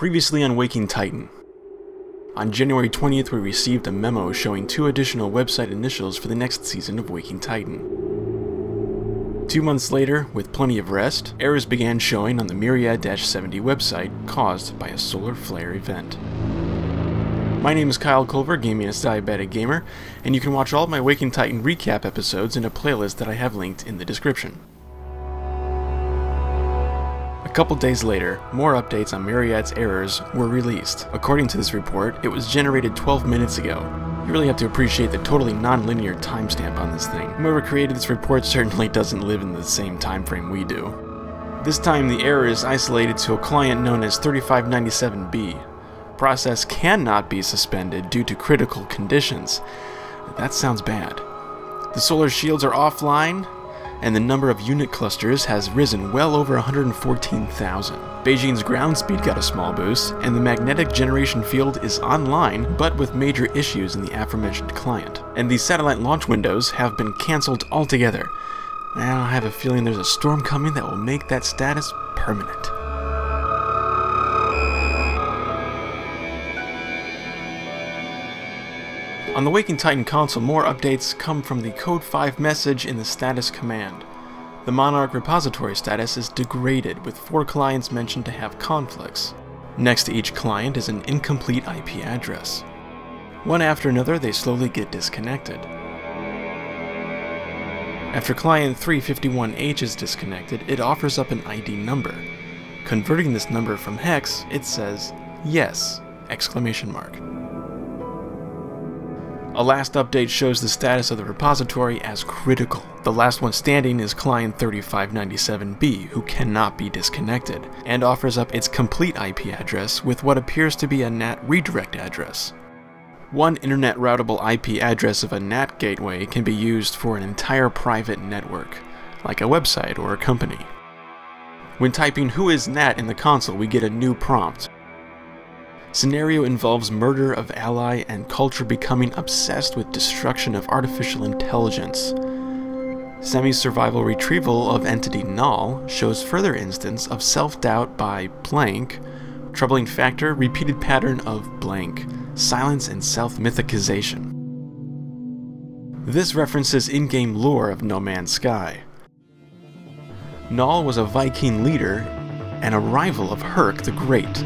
Previously on Waking Titan. On January 20th, we received a memo showing 2 additional website initials for the next season of Waking Titan. 2 months later, with plenty of rest, errors began showing on the Myriad-70 website caused by a solar flare event. My name is Kyle Culver, Gaming as Diabetic Gamer, and you can watch all of my Waking Titan recap episodes in a playlist that I have linked in the description. A couple days later, more updates on Myriad's errors were released. According to this report, it was generated 12 minutes ago. You really have to appreciate the totally non-linear timestamp on this thing. Whoever created this report certainly doesn't live in the same time frame we do. This time the error is isolated to a client known as 3597B. Process cannot be suspended due to critical conditions. That sounds bad. The solar shields are offline, and the number of unit clusters has risen well over 114,000. Beijing's ground speed got a small boost, and the magnetic generation field is online, but with major issues in the aforementioned client. And the satellite launch windows have been cancelled altogether. Now I have a feeling there's a storm coming that will make that status permanent. On the Waking Titan console, more updates come from the Code 5 message in the status command. The Monarch repository status is degraded, with 4 clients mentioned to have conflicts. Next to each client is an incomplete IP address. One after another, they slowly get disconnected. After client 351H is disconnected, it offers up an ID number. Converting this number from hex, it says, "Yes!" exclamation mark. A last update shows the status of the repository as critical. The last one standing is client 3597B, who cannot be disconnected, and offers up its complete IP address with what appears to be a NAT redirect address. One internet routable IP address of a NAT gateway can be used for an entire private network, like a website or a company. When typing "who is NAT" in the console, we get a new prompt. Scenario involves murder of ally and culture becoming obsessed with destruction of artificial intelligence. Semi-survival retrieval of entity null shows further instance of self-doubt by blank, troubling factor, repeated pattern of blank, silence and self-mythicization. This references in-game lore of No Man's Sky. Null was a Vy'keen leader and a rival of Herc the Great.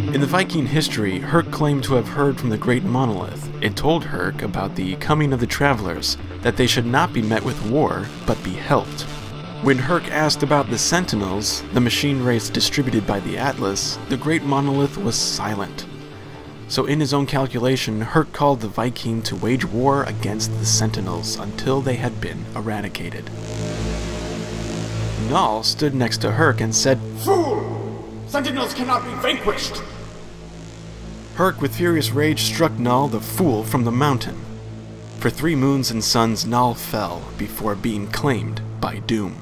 In the Vy'keen history, Herc claimed to have heard from the Great Monolith. It told Herc about the coming of the Travelers, that they should not be met with war, but be helped. When Herc asked about the Sentinels, the machine race distributed by the Atlas, the Great Monolith was silent. So in his own calculation, Herc called the Vy'keen to wage war against the Sentinels until they had been eradicated. Null stood next to Herc and said, "Fool! Sentinels cannot be vanquished!" Herc, with furious rage, struck Null the fool from the mountain. For 3 moons and suns, Null fell before being claimed by Doom.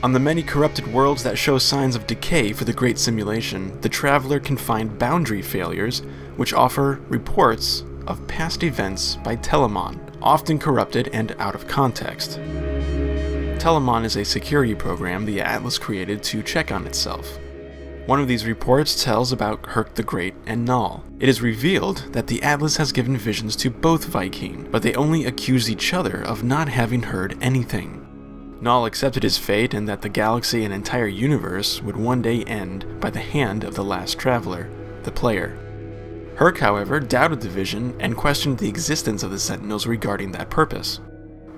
On the many corrupted worlds that show signs of decay for the Great Simulation, the Traveler can find boundary failures, which offer reports of past events by Telemon, often corrupted and out of context. Telemon is a security program the Atlas created to check on itself. One of these reports tells about Herc the Great and Null. It is revealed that the Atlas has given visions to both Vy'keen, but they only accuse each other of not having heard anything. Null accepted his fate and that the galaxy and entire universe would one day end by the hand of the last Traveler, the player. Herc, however, doubted the vision and questioned the existence of the Sentinels regarding that purpose.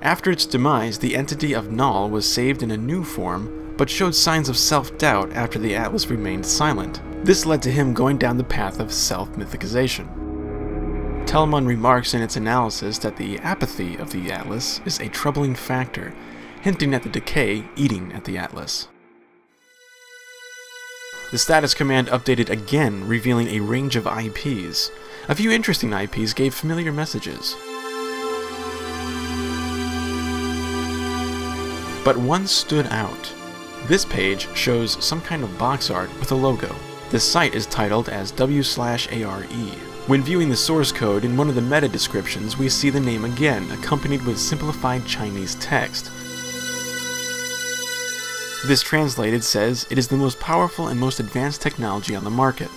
After its demise, the entity of Null was saved in a new form, but showed signs of self-doubt after the Atlas remained silent. This led to him going down the path of self-mythicization. Telemon remarks in its analysis that the apathy of the Atlas is a troubling factor, hinting at the decay eating at the Atlas. The status command updated again, revealing a range of IPs. A few interesting IPs gave familiar messages. But one stood out. This page shows some kind of box art with a logo. The site is titled as W/ARE. When viewing the source code in one of the meta descriptions, we see the name again, accompanied with simplified Chinese text. This translated says it is the most powerful and most advanced technology on the market.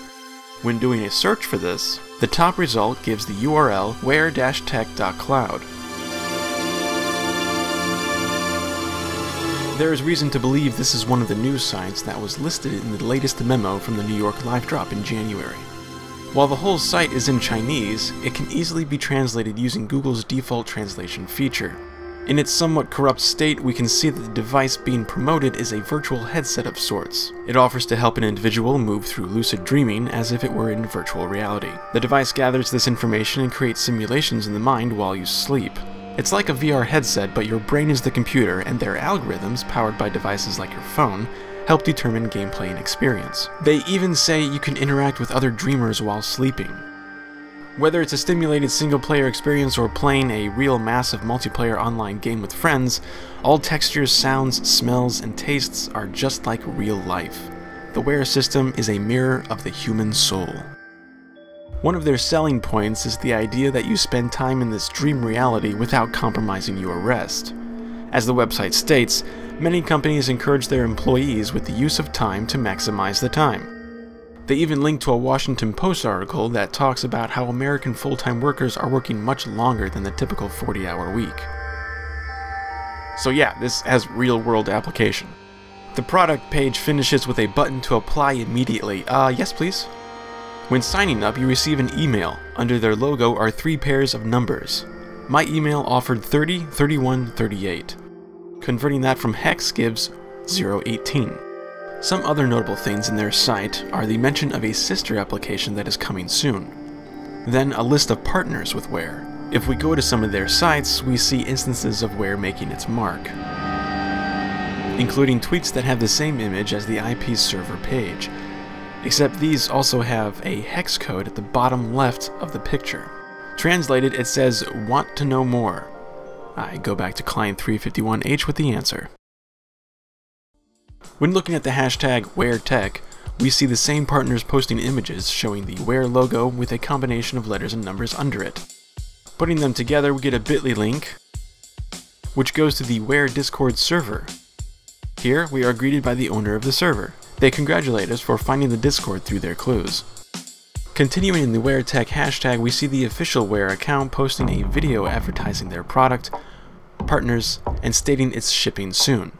When doing a search for this, the top result gives the URL wear-tech.cloud. There is reason to believe this is one of the news sites that was listed in the latest memo from the New York Live Drop in January. While the whole site is in Chinese, it can easily be translated using Google's default translation feature. In its somewhat corrupt state, we can see that the device being promoted is a virtual headset of sorts. It offers to help an individual move through lucid dreaming as if it were in virtual reality. The device gathers this information and creates simulations in the mind while you sleep. It's like a VR headset, but your brain is the computer, and their algorithms, powered by devices like your phone, help determine gameplay and experience. They even say you can interact with other dreamers while sleeping. Whether it's a stimulated single-player experience or playing a real massive multiplayer online game with friends, all textures, sounds, smells, and tastes are just like real life. The Wear system is a mirror of the human soul. One of their selling points is the idea that you spend time in this dream reality without compromising your rest. As the website states, many companies encourage their employees with the use of time to maximize the time. They even link to a Washington Post article that talks about how American full-time workers are working much longer than the typical 40-hour week. So yeah, this has real-world application. The product page finishes with a button to apply immediately. Yes please? When signing up, you receive an email. Under their logo are 3 pairs of numbers. My email offered 30, 31, 38. Converting that from hex gives 018. Some other notable things in their site are the mention of a sister application that is coming soon. Then a list of partners with Wear. If we go to some of their sites, we see instances of Wear making its mark, including tweets that have the same image as the IP server page. Except these also have a hex code at the bottom left of the picture. Translated, it says, "Want to know more?" I go back to client 351H with the answer. When looking at the hashtag WearTech, we see the same partners posting images showing the Wear logo with a combination of letters and numbers under it. Putting them together, we get a bit.ly link, which goes to the Wear Discord server. Here, we are greeted by the owner of the server. They congratulate us for finding the Discord through their clues. Continuing in the WearTech hashtag, we see the official Wear account posting a video advertising their product, partners, and stating it's shipping soon.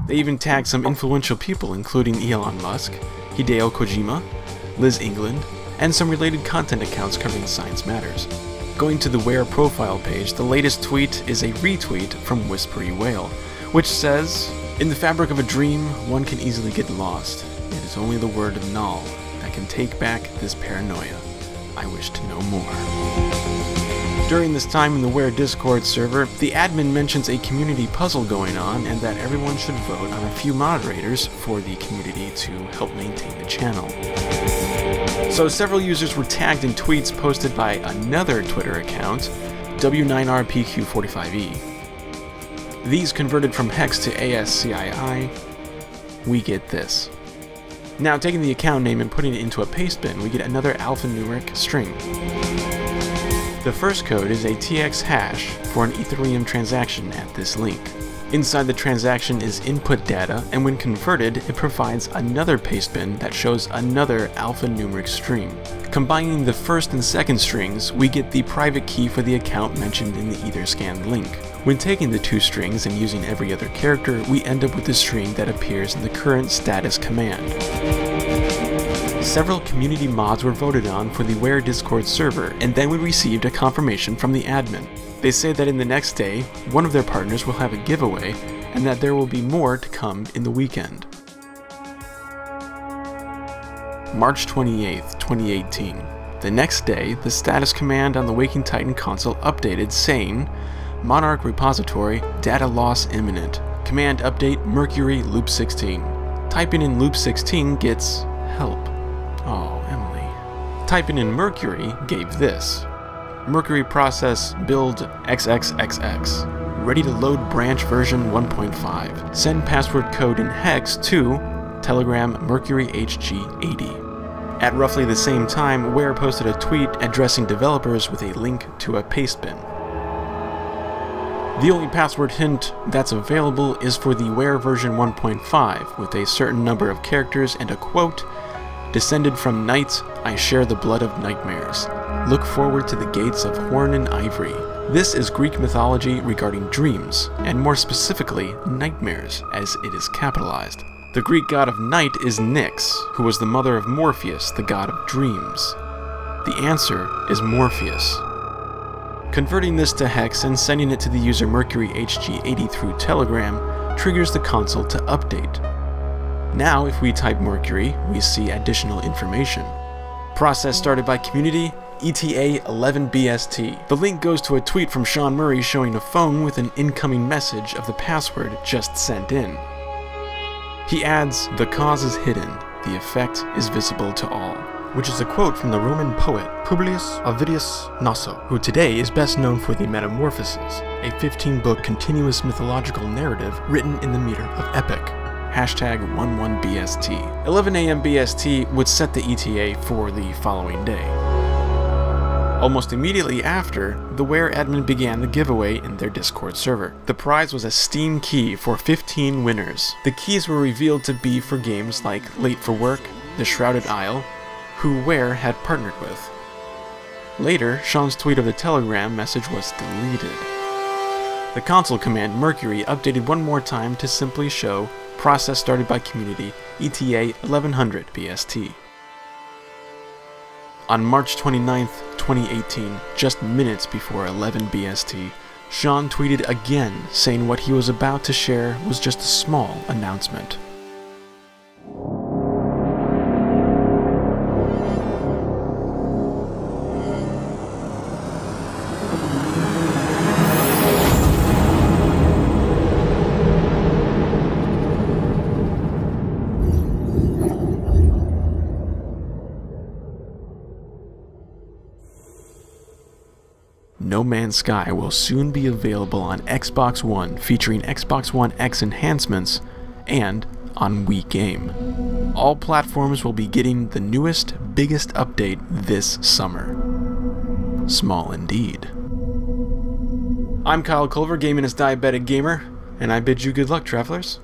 They even tag some influential people including Elon Musk, Hideo Kojima, Liz England, and some related content accounts covering Science Matters. Going to the Wear profile page, the latest tweet is a retweet from Whispery Whale, which says, "In the fabric of a dream, one can easily get lost. It is only the word null that can take back this paranoia. I wish to know more." During this time in the Wear Discord server, the admin mentions a community puzzle going on and that everyone should vote on a few moderators for the community to help maintain the channel. So several users were tagged in tweets posted by another Twitter account, W9RPQ45E. These converted from hex to ASCII, we get this. Now taking the account name and putting it into a pastebin, we get another alphanumeric string. The first code is a TX hash for an Ethereum transaction at this link. Inside the transaction is input data, and when converted, it provides another pastebin that shows another alphanumeric string. Combining the first and second strings, we get the private key for the account mentioned in the Etherscan link. When taking the 2 strings and using every other character, we end up with the string that appears in the current status command. Several community mods were voted on for the Wear Discord server, and then we received a confirmation from the admin. They say that in the next day, one of their partners will have a giveaway, and that there will be more to come in the weekend. March 28th, 2018. The next day, the status command on the Waking Titan console updated saying, "Monarch repository, data loss imminent. Command update Mercury loop 16. Typing in loop 16 gets help." Oh, Emily. Typing in Mercury gave this. Mercury process build XXXX. Ready to load branch version 1.5. Send password code in hex to Telegram Mercury HG80. At roughly the same time, Weir posted a tweet addressing developers with a link to a pastebin. The only password hint that's available is for the Weir version 1.5, with a certain number of characters and a quote, "Descended from night, I share the blood of nightmares. Look forward to the gates of horn and ivory." This is Greek mythology regarding dreams, and more specifically, nightmares, as it is capitalized. The Greek god of night is Nyx, who was the mother of Morpheus, the god of dreams. The answer is Morpheus. Converting this to hex and sending it to the user Mercury HG80 through Telegram triggers the console to update. Now, if we type Mercury, we see additional information. Process started by community, ETA 11BST. The link goes to a tweet from Sean Murray showing a phone with an incoming message of the password just sent in. He adds, "The cause is hidden, the effect is visible to all," which is a quote from the Roman poet Publius Ovidius Naso, who today is best known for the Metamorphoses, a 15-book continuous mythological narrative written in the meter of epic. Hashtag 11BST. 11 AM BST would set the ETA for the following day. Almost immediately after, the Weir admin began the giveaway in their Discord server. The prize was a Steam key for 15 winners. The keys were revealed to be for games like Late for Work, The Shrouded Isle, who Weir had partnered with. Later, Sean's tweet of the Telegram message was deleted. The console command Mercury updated one more time to simply show process started by community, ETA 1100 BST. On March 29, 2018, just minutes before 11 BST, Sean tweeted again saying what he was about to share was just a small announcement. No Man's Sky will soon be available on Xbox One, featuring Xbox One X enhancements, and on Vy'keen. All platforms will be getting the newest, biggest update this summer. Small indeed. I'm Kyle Culver, Gaming as Diabetic Gamer, and I bid you good luck, travelers.